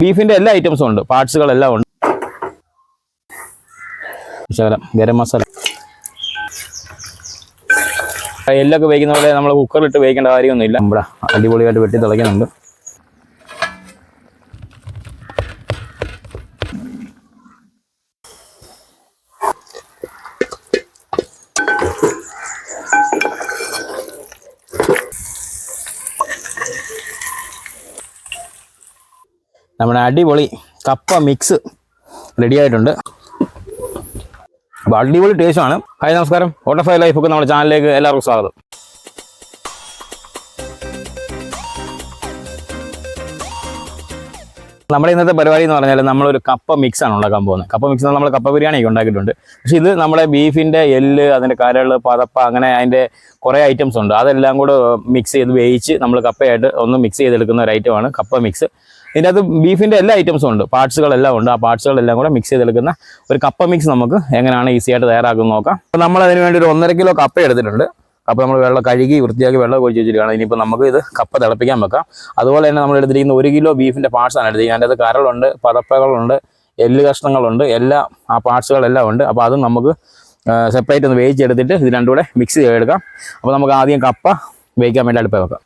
ബീഫിൻ്റെ എല്ലാ ഐറ്റംസും ഉണ്ട്, പാർട്സുകളെല്ലാം ഉണ്ട്. ശകലം ഗരം മസാല. എല്ലൊക്കെ വേവിക്കുന്ന പോലെ നമ്മൾ കുക്കറിലിട്ട് വേവിക്കേണ്ട കാര്യമൊന്നുമില്ല. നമ്മുടെ അടിപൊളിയായിട്ട് വെട്ടി തിളയ്ക്കുന്നുണ്ട്. നമ്മുടെ അടിപൊളി കപ്പ മിക്സ് റെഡി ആയിട്ടുണ്ട്. അപ്പോൾ അടിപൊളി ടേസ്റ്റാണ്. ഹായ് നമസ്കാരം, ഓട്ടോഫൈ ലൈഫൊക്കെ നമ്മുടെ ചാനലിലേക്ക് എല്ലാവർക്കും സ്വാഗതം. നമ്മുടെ ഇന്നത്തെ പരിപാടി എന്ന് പറഞ്ഞാൽ നമ്മളൊരു കപ്പ മിക്സാണ് ഉണ്ടാക്കാൻ പോകുന്നത്. കപ്പ മിക്സ് നമ്മൾ കപ്പ ബിരിയാണിയൊക്കെ ഉണ്ടാക്കിയിട്ടുണ്ട്. പക്ഷേ ഇത് നമ്മുടെ ബീഫിൻ്റെ എല്ല്, അതിൻ്റെ കരൾ, പതപ്പ, അങ്ങനെ അതിൻ്റെ കുറേ ഐറ്റംസ് ഉണ്ട്. അതെല്ലാം കൂടെ മിക്സ് ചെയ്ത് വേവിച്ച് നമ്മൾ കപ്പയായിട്ട് ഒന്ന് മിക്സ് ചെയ്തെടുക്കുന്ന ഒരു ഐറ്റമാണ് കപ്പ മിക്സ്. ഇതിൻ്റെ അകത്ത് ബീഫിൻ്റെ എല്ലാ ഐറ്റംസും ഉണ്ട്, പാർട്സുകളെല്ലാം ഉണ്ട്. ആ പാർട്സുകളെല്ലാം കൂടെ മിക്സ് ചെയ്തെടുക്കുന്ന ഒരു കപ്പ മിക്സ് നമുക്ക് എങ്ങനെയാണ് ഈസി ആയിട്ട് തയ്യാറാക്കുന്നത് നോക്കാം. അപ്പോൾ നമ്മൾ അതിന് വേണ്ടി ഒരു 1.5 കിലോ കപ്പ എടുത്തിട്ടുണ്ട്. കപ്പ നമ്മൾ വെള്ളം കഴുകി വൃത്തിയാക്കി വെള്ളം ഒഴിച്ച് വെച്ചിരിക്കുകയാണ്. ഇനിയിപ്പോൾ നമുക്ക് ഇത് കപ്പ തിളപ്പിക്കാൻ വെക്കാം. അതുപോലെ തന്നെ നമ്മൾ എടുത്തിരിക്കുന്ന 1 കിലോ ബീഫിൻ്റെ പാർട്സാണ് എടുത്തിരിക്കുന്നത്. അതിൻ്റെ അത് കരളുണ്ട്, പതപ്പകളുണ്ട്, എല്ല് കഷ്ണങ്ങളുണ്ട്, എല്ലാം ആ പാർട്സുകളെല്ലാം ഉണ്ട്. അപ്പോൾ അതും നമുക്ക് സെപ്പറേറ്റ് ഒന്ന് വേവിച്ചെടുത്തിട്ട് ഇത് രണ്ടും കൂടെ മിക്സ് ചെയ്തെടുക്കാം. അപ്പോൾ നമുക്ക് ആദ്യം കപ്പ വേവിക്കാൻ വേണ്ടി അടുപ്പ് വെക്കാം.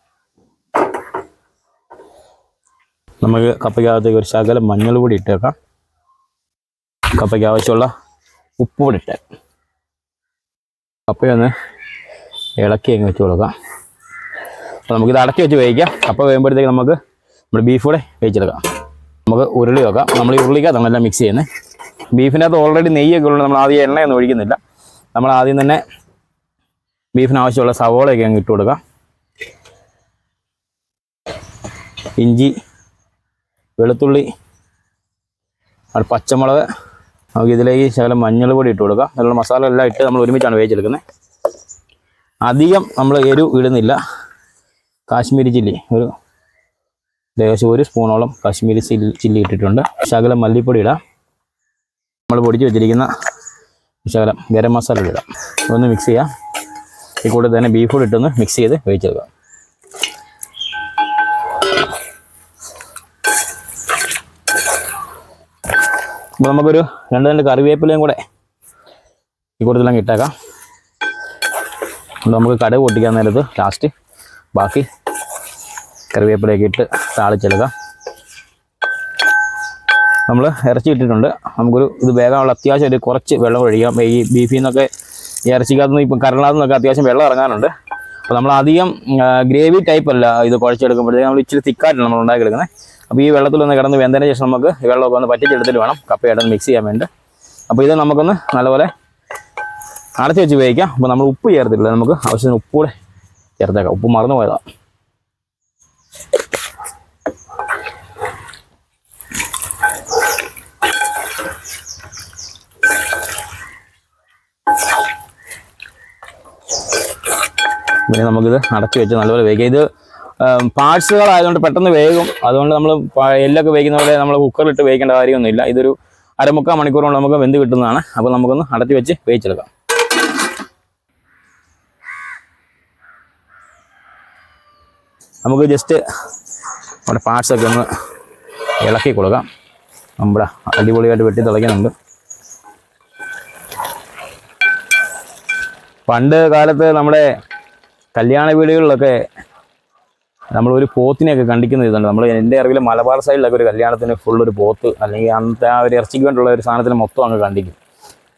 നമുക്ക് കപ്പയ്ക്കകത്തേക്ക് ഒരു ശകലം മഞ്ഞൾ പൊടി ഇട്ടേക്കാം. കപ്പയ്ക്ക് ആവശ്യമുള്ള ഉപ്പ് പൊടി ഇട്ടേക്കാം. കപ്പയൊന്ന് ഇളക്കി അങ്ങ് വെച്ച് കൊടുക്കാം. അപ്പോൾ നമുക്കിത് അടക്കി വെച്ച് വേവിക്കാം. കപ്പ വേകുമ്പോഴത്തേക്ക് നമുക്ക് നമ്മുടെ ബീഫ് കൂടെ വേവിച്ചെടുക്കാം. നമുക്ക് ഉരുളി വെക്കാം. നമ്മൾ ഈ ഉരുളിക്കകത്താണ് എല്ലാം മിക്സ് ചെയ്യുന്നത്. ബീഫിനകത്ത് ഓൾറെഡി നെയ്യൊക്കെ ഉള്ളത്, നമ്മൾ ആദ്യം എണ്ണയൊന്നും ഒഴിക്കുന്നില്ല. നമ്മൾ ആദ്യം തന്നെ ബീഫിന് ആവശ്യമുള്ള സവോളയൊക്കെ അങ്ങ് ഇട്ട് കൊടുക്കാം. ഇഞ്ചി, വെളുത്തുള്ളി, പച്ചമുളക്, നമുക്ക് ഇതിലേക്ക് ശകലം മഞ്ഞൾ പൊടി ഇട്ട് കൊടുക്കാം. അതിലുള്ള മസാല എല്ലാം ഇട്ട് നമ്മൾ ഒരുമിച്ചാണ് വേവിച്ചെടുക്കുന്നത്. അധികം നമ്മൾ എരിവ് ഇടുന്നില്ല. കാശ്മീരി ചില്ലി ഏകദേശം 1 സ്പൂണോളം കാശ്മീരി ചില്ലി ഇട്ടിട്ടുണ്ട്. ശകലം മല്ലിപ്പൊടി ഇടാം. നമ്മൾ പൊടിച്ച് വെച്ചിരിക്കുന്ന ശകലം ഗരം മസാല ഇടാം. ഒന്ന് മിക്സ് ചെയ്യാം. ഈ കൂടെ തന്നെ ബീഫ് കൂടി ഇട്ടൊന്ന് മിക്സ് ചെയ്ത് വേവിച്ചെടുക്കാം. അപ്പോൾ നമുക്കൊരു 2 കറിവേപ്പിലയും കൂടെ ഈ കൂട്ടത്തിലങ്ങ് ഇട്ടേക്കാം. നമുക്ക് കടുക് പൊട്ടിക്കാൻ നേരത്ത് ലാസ്റ്റ് ബാക്കി കറിവേപ്പിലയൊക്കെ ഇട്ട് താളിച്ചെടുക്കാം. നമ്മൾ ഇറച്ചി ഇട്ടിട്ടുണ്ട്. നമുക്കൊരു ഇത് വേഗമുള്ള അത്യാവശ്യം ഒരു കുറച്ച് വെള്ളം ഒഴിക്കാം. ഈ ബീഫിൽ നിന്നൊക്കെ ഇറച്ചിക്കകത്തുനിന്ന് ഇപ്പം കരളാത്തു നിന്നൊക്കെ അത്യാവശ്യം വെള്ളം ഇറങ്ങാനുണ്ട്. അപ്പോൾ നമ്മൾ അധികം ഗ്രേവി ടൈപ്പ് അല്ല ഇത് കുഴച്ചെടുക്കുമ്പോഴത്തേക്ക് നമ്മൾ ഇച്ചിരി തിക്കായിട്ടാണ് നമ്മൾ ഉണ്ടാക്കിയെടുക്കുന്നത്. അപ്പോൾ ഈ വെള്ളത്തിലൊന്ന് കിടന്ന് വെന്തതിന് ശേഷം നമുക്ക് വെള്ളമൊക്കെ ഒന്ന് പറ്റിച്ചെടുത്തിട്ട് വേണം കപ്പയായിട്ടൊന്ന് മിക്സ് ചെയ്യാൻ വേണ്ടി. അപ്പോൾ ഇത് നമുക്കൊന്ന് നല്ലപോലെ അടച്ച് വെച്ച് വേവിക്കാം. അപ്പോൾ നമ്മൾ ഉപ്പ് ചേർത്തിട്ടില്ല, നമുക്ക് ആവശ്യത്തിന് ഉപ്പ് കൂടെ ചേർത്തേക്കാം. ഉപ്പ് മറന്നു പോയതാണ്. പിന്നെ നമുക്കിത് അടച്ച് വെച്ച് നല്ലപോലെ വേവിക്കാം. ഇത് പാർട്സുകളായതുകൊണ്ട് പെട്ടെന്ന് വേകും. അതുകൊണ്ട് നമ്മൾ എല്ലൊക്കെ വേവിക്കുന്ന പോലെ നമ്മൾ കുക്കറിലിട്ട് വേവിക്കേണ്ട കാര്യമൊന്നുമില്ല. ഇതൊരു 1/4 മണിക്കൂർ കൊണ്ട് നമുക്ക് വെന്ത് കിട്ടുന്നതാണ്. അപ്പോൾ നമുക്കൊന്ന് അടച്ച് വെച്ച് വേവിച്ചെടുക്കാം. നമുക്ക് ജസ്റ്റ് നമ്മുടെ പാർട്സൊക്കെ ഒന്ന് ഇളക്കി കൊടുക്കാം. നമ്മുടെ അടിപൊളിയായിട്ട് വെട്ടി തിളയ്ക്കുന്നുണ്ട്. പണ്ട് കാലത്ത് നമ്മുടെ കല്യാണ വീടുകളിലൊക്കെ നമ്മളൊരു പോത്തിനെയൊക്കെ കണ്ടിക്കുന്ന ഇതുണ്ട്. നമ്മൾ എൻ്റെ അറിവിൽ മലബാർ സൈഡിലൊക്കെ ഒരു കല്യാണത്തിന് ഫുള്ളൊരു പോത്ത്, അല്ലെങ്കിൽ അന്നത്തെ ആ ഒരു ഇറച്ചിക്ക് വേണ്ടിയുള്ള ഒരു സാധനത്തിന് മൊത്തം അങ്ങ്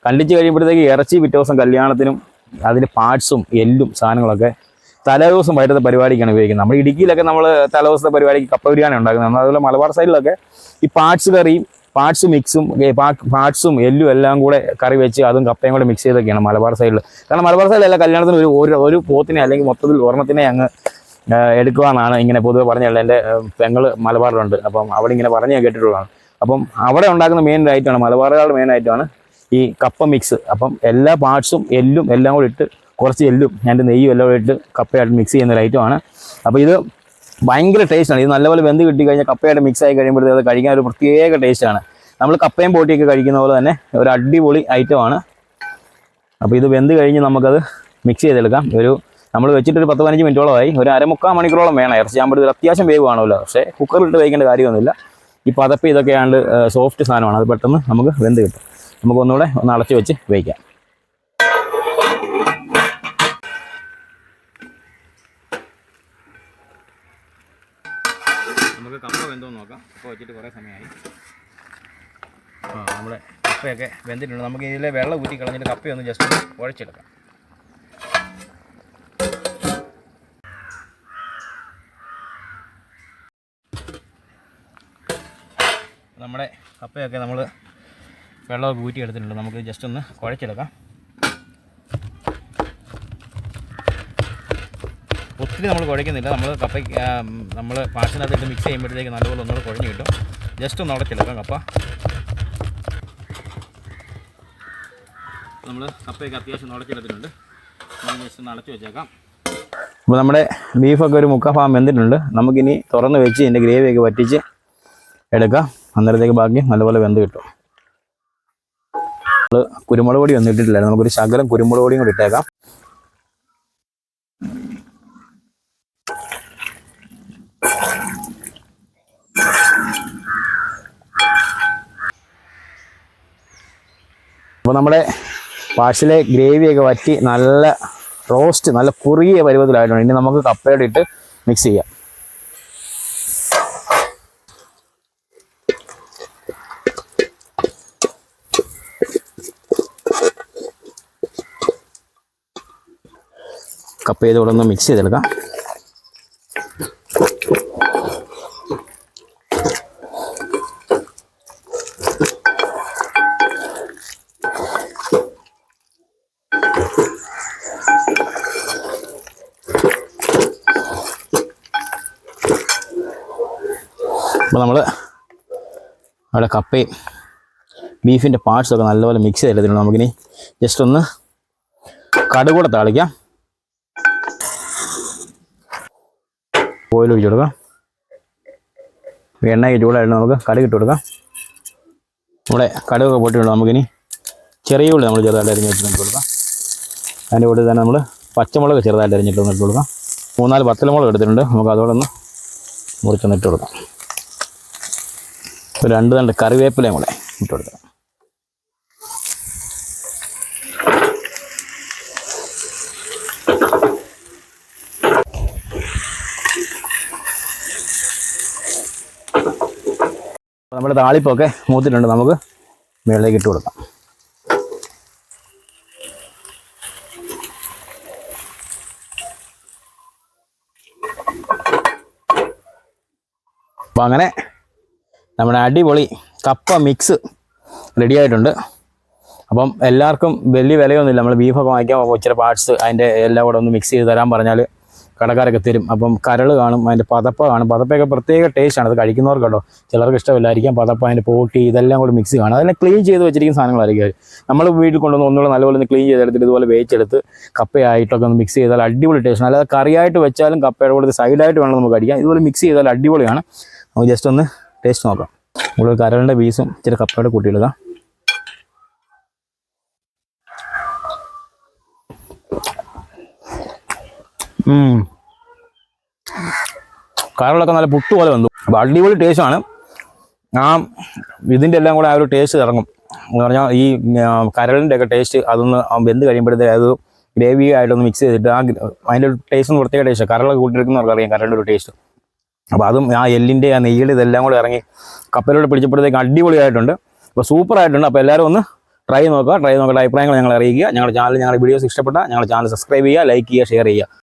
കണ്ടിച്ച് കഴിയുമ്പോഴത്തേക്ക് ഇറച്ചി പിറ്റേ ദിവസം കല്യാണത്തിനും അതിൻ്റെ പാർട്സും എല്ലും സാധനങ്ങളൊക്കെ തലേദിവസം വൈകിട്ടത്തെ പരിപാടിക്കാണ് ഉപയോഗിക്കുന്നത്. നമ്മൾ ഇടുക്കിയിലൊക്കെ നമ്മൾ തലേദിവസത്തെ പരിപാടിക്ക് കപ്പ ബിരിയാണി ഉണ്ടാക്കുന്നത്. അതുപോലെ മലബാർ സൈഡിലൊക്കെ ഈ പാർട്സ് കറിയും പാർട്സ് മിക്സും പാർട്സും എല്ലും എല്ലാം കൂടെ കറി വെച്ച് അതും കപ്പയും കൂടെ മിക്സ് ചെയ്തൊക്കെയാണ് മലബാർ സൈഡിൽ. കാരണം മലബാർ സൈഡിലെല്ലാം കല്യാണത്തിന് ഒരു പോത്തിനെ അല്ലെങ്കിൽ മൊത്തത്തിൽ ഒരെണ്ണത്തിനെ അങ്ങ് എടുക്കുവാന്നാണ് ഇങ്ങനെ പൊതുവെ പറഞ്ഞുള്ളത്. എൻ്റെ പെങ്ങൾ മലബാറിലുണ്ട്. അപ്പം അവിടെ ഇങ്ങനെ പറഞ്ഞ് കേട്ടിട്ടുള്ളതാണ്. അപ്പം അവിടെ ഉണ്ടാക്കുന്ന മെയിൻ ഐറ്റമാണ്, മലബാറുകാരുടെ മെയിൻ ഐറ്റമാണ് ഈ കപ്പ മിക്സ്. അപ്പം എല്ലാ പാർട്സും എല്ലും എല്ലാം കൂടി ഇട്ട്, കുറച്ച് എല്ലും അതിൻ്റെ നെയ്യും എല്ലാം കൂടി ഇട്ട് കപ്പയായിട്ട് മിക്സ് ചെയ്യുന്ന ഒരു ഐറ്റമാണ്. അപ്പോൾ ഇത് ഭയങ്കര ടേസ്റ്റാണ്. ഇത് നല്ലപോലെ വെന്ത് കിട്ടി കഴിഞ്ഞാൽ കപ്പയായിട്ട് മിക്സ് ആയി കഴിയുമ്പോഴത്തേക്ക് അത് കഴിക്കാൻ ഒരു പ്രത്യേക ടേസ്റ്റാണ്. നമ്മൾ കപ്പയും പോട്ടിയൊക്കെ കഴിക്കുന്ന പോലെ തന്നെ ഒരു അടിപൊളി ഐറ്റമാണ്. അപ്പോൾ ഇത് വെന്ത് കഴിഞ്ഞ് നമുക്കത് മിക്സ് ചെയ്തെടുക്കാം. നമ്മൾ വെച്ചിട്ടൊരു 10-15 മിനിറ്റോളമായി, ഒരു 1/4 മണിക്കൂറോളം വേണം. ഇറച്ചിയാകുമ്പോഴത്തേക്ക് അത്യാവശ്യം വേവ് കാണുമല്ലോ. പക്ഷേ കുക്കറിലിട്ട് വേവിക്കേണ്ട കാര്യമൊന്നുമില്ല. ഈ പതപ്പ് ഇതൊക്കെ ആണ്ട് സോഫ്റ്റ് സാധനമാണ്, അത് പെട്ടെന്ന് നമുക്ക് വെന്ത് കിട്ടും. നമുക്ക് ഒന്നുകൂടെ ഒന്ന് അടച്ച് വെച്ച് വേവിക്കാം. നമുക്ക് കപ്പ വെന്തോന്ന് നോക്കാം. കപ്പ വെച്ചിട്ട് കുറേ സമയമായി. നമ്മുടെ കപ്പയൊക്കെ വെന്തിട്ടുണ്ട്. നമുക്ക് ഇതിലെ വെള്ളം ഊറ്റി കളഞ്ഞിട്ട് കപ്പയൊന്ന് ജസ്റ്റ് കുഴച്ചെടുക്കാം. നമ്മുടെ കപ്പയൊക്കെ നമ്മൾ വെള്ളമൊക്കെ ഊറ്റി എടുത്തിട്ടുണ്ട്. നമുക്ക് ജസ്റ്റ് ഒന്ന് കുഴച്ചെടുക്കാം. ഒത്തിരി നമ്മൾ കുഴയ്ക്കുന്നില്ല. നമ്മൾ കപ്പയ്ക്ക് നമ്മൾ പാഷനകത്തിട്ട് മിക്സ് ചെയ്യുമ്പോഴത്തേക്ക് നല്ലപോലെ ഒന്നുകൂടെ കുഴഞ്ഞ് കിട്ടും. ജസ്റ്റ് ഒന്ന് ഉടച്ചെടുക്കാം കപ്പ. നമ്മൾ കപ്പയൊക്കെ അത്യാവശ്യം ഉടച്ചെടുത്തിട്ടുണ്ട്. നമ്മൾ ജസ്റ്റ് ഒന്ന് അടച്ച് വെച്ചേക്കാം. അപ്പോൾ നമ്മുടെ ബീഫൊക്കെ ഒരു 3/4 ഭാഗം വെന്തിട്ടുണ്ട്. നമുക്കിനി തുറന്ന് വെച്ച് ഇതിൻ്റെ ഗ്രേവിയൊക്കെ വറ്റിച്ച് എടുക്കാം. അന്നേരത്തേക്ക് ബാക്കി നല്ലപോലെ വെന്ത് കിട്ടും. നമ്മൾ കുരുമുളക് പൊടി ഒന്നും ഇട്ടിട്ടില്ലായിരുന്നു. നമുക്കൊരു ശകലം കുരുമുളക് പൊടിയും കൂടി ഇട്ടേക്കാം. അപ്പോൾ നമ്മുടെ പാഴ്സലെ ഗ്രേവിയൊക്കെ വറ്റി നല്ല റോസ്റ്റ്, നല്ല കുറുകിയ പരുവത്തിലായിട്ടുണ്ട്. ഇനി നമുക്ക് കപ്പയോടെ ഇട്ട് മിക്സ് ചെയ്യാം. കപ്പ ചെയ്തോടെ ഒന്ന് മിക്സ് ചെയ്തെടുക്കാം. അപ്പോൾ നമ്മൾ അവിടെ കപ്പയും ബീഫിൻ്റെ പാർട്സൊക്കെ നല്ലപോലെ മിക്സ് ചെയ്തെടുത്തിട്ടുണ്ട്. നമുക്കിനി ജസ്റ്റ് ഒന്ന് കടുക് കൂടെ താളിക്കാം. ഓയിൽ ഒഴിച്ച് കൊടുക്കാം. എണ്ണയൊക്കെ ചൂടായിട്ട് നമുക്ക് കടുക് ഇട്ട് കൊടുക്കാം. നമ്മുടെ കടുകൊക്കെ പൊട്ടിട്ടുണ്ട്. നമുക്കിനി ചെറിയ ഉള്ളി നമ്മൾ ചെറുതായിട്ട് അരിഞ്ഞിട്ട് ഇട്ട് കൊടുക്കാം. അതിൻ്റെ കൂടെ തന്നെ നമ്മൾ പച്ചമുളക് ചെറുതായിട്ട് അരിഞ്ഞിട്ട് ഇട്ട് കൊടുക്കാം. 3-4 വത്തലമുളക് എടുത്തിട്ടുണ്ട്. നമുക്ക് അതോടൊന്ന് മുറിച്ചൊന്ന് ഇട്ട് കൊടുക്കാം. ഒരു 2 തണ്ട് കറിവേപ്പിലയും കൂടെ ഇട്ട് കൊടുക്കാം. നമ്മുടെ താളിപ്പൊക്കെ മൂത്തിട്ടുണ്ട്. നമുക്ക് മുകളിലേക്ക് ഇട്ട് കൊടുക്കാം. അപ്പം അങ്ങനെ നമ്മുടെ അടിപൊളി കപ്പ മിക്സ് റെഡി ആയിട്ടുണ്ട്. അപ്പം എല്ലാവർക്കും വലിയ വിലയൊന്നുമില്ല. നമ്മൾ ബീഫൊക്കെ വാങ്ങിക്കാൻ പോകുമ്പോൾ ഇച്ചിരി പാർട്സ് അതിൻ്റെ എല്ലാം കൂടെ ഒന്ന് മിക്സ് ചെയ്ത് തരാൻ പറഞ്ഞാൽ കടക്കാരൊക്കെ തരും. അപ്പം കരൾ കാണും, അതിൻ്റെ പതപ്പ കാണും. പതപ്പയൊക്കെ പ്രത്യേക ടേസ്റ്റാണ്. അത് കഴിക്കുന്നവർക്ക് കേട്ടോ, ചിലർക്ക് ഇഷ്ടമില്ലായിരിക്കാം. പതപ്പ, അതിൻ്റെ പോട്ടി ഇതെല്ലാം കൂടി മിക്സ് കാണും. അതെല്ലാം ക്ലീൻ ചെയ്ത് വെച്ചിരിക്കുന്ന സാധനങ്ങളായിരിക്കും. നമ്മൾ വീട്ടിൽ കൊണ്ടുവന്ന് ഒന്നുകൂടെ നല്ലപോലെ ഒന്ന് ക്ലീൻ ചെയ്തെടുത്തിട്ട് ഇതുപോലെ വേവിച്ചെടുത്ത് കപ്പയായിട്ടൊക്കെ ഒന്ന് മിക്സ് ചെയ്താൽ അടിപൊളി ടേസ്റ്റ്. അല്ലാതെ കറിയായിട്ട് വെച്ചാലും കപ്പയുടെ കൂടെ സൈഡായിട്ട് വേണം നമുക്ക് കഴിക്കാം. ഇതുപോലെ മിക്സ് ചെയ്താൽ അടിപൊളിയാണ്. നമുക്ക് ജസ്റ്റ് ഒന്ന് ടേസ്റ്റ് നോക്കാം. നമ്മൾ കരളിൻ്റെ പീസും ഇച്ചിരി കപ്പയുടെ കൂട്ടിയിടുക. കരളൊക്കെ നല്ല പുട്ട് പോലെ വന്നു. അപ്പോൾ അടിപൊളി ടേസ്റ്റാണ്. ഇതിൻ്റെ എല്ലാം കൂടെ ആ ഒരു ടേസ്റ്റ് ഇറങ്ങും എന്ന് പറഞ്ഞാൽ ഈ കരളിൻ്റെ ഒക്കെ ടേസ്റ്റ് അതൊന്ന് വെന്ത് കഴിയുമ്പോഴത്തേക്ക് അത് ഗ്രേവി ആയിട്ടൊന്ന് മിക്സ് ചെയ്തിട്ട് അതിൻ്റെ ഒരു ടേസ്റ്റ് ഒന്ന് പ്രത്യേക ടേസ്റ്റ്. കരളൊക്കെ കൂട്ടിയെടുക്കുന്നവർക്ക് അറിയാം കരളിൻ്റെ ഒരു ടേസ്റ്റ്. അപ്പോൾ അതും ആ എല്ലിൻ്റെ ആ നെയ്യിൽ ഇതെല്ലാം കൂടെ ഇറങ്ങി കപ്പയിലോട്ട് പിടിച്ചപ്പോഴത്തേക്ക് അടിപൊളിയായിട്ടുണ്ട്. അപ്പോൾ സൂപ്പറായിട്ടുണ്ട്. അപ്പോൾ എല്ലാവരും ഒന്ന് ട്രൈ നോക്കുക. ട്രൈ നോക്കിയിട്ട് അഭിപ്രായങ്ങൾ ഞങ്ങൾ അറിയിക്കുക. ഞങ്ങളുടെ ചാനൽ, ഞങ്ങളുടെ വീഡിയോസ് ഇഷ്ടപ്പെട്ടാൽ ഞങ്ങളുടെ ചാനൽ സബ്സ്ക്രൈബ് ചെയ്യുക, ലൈക്ക് ചെയ്യുക, ഷെയർ ചെയ്യുക.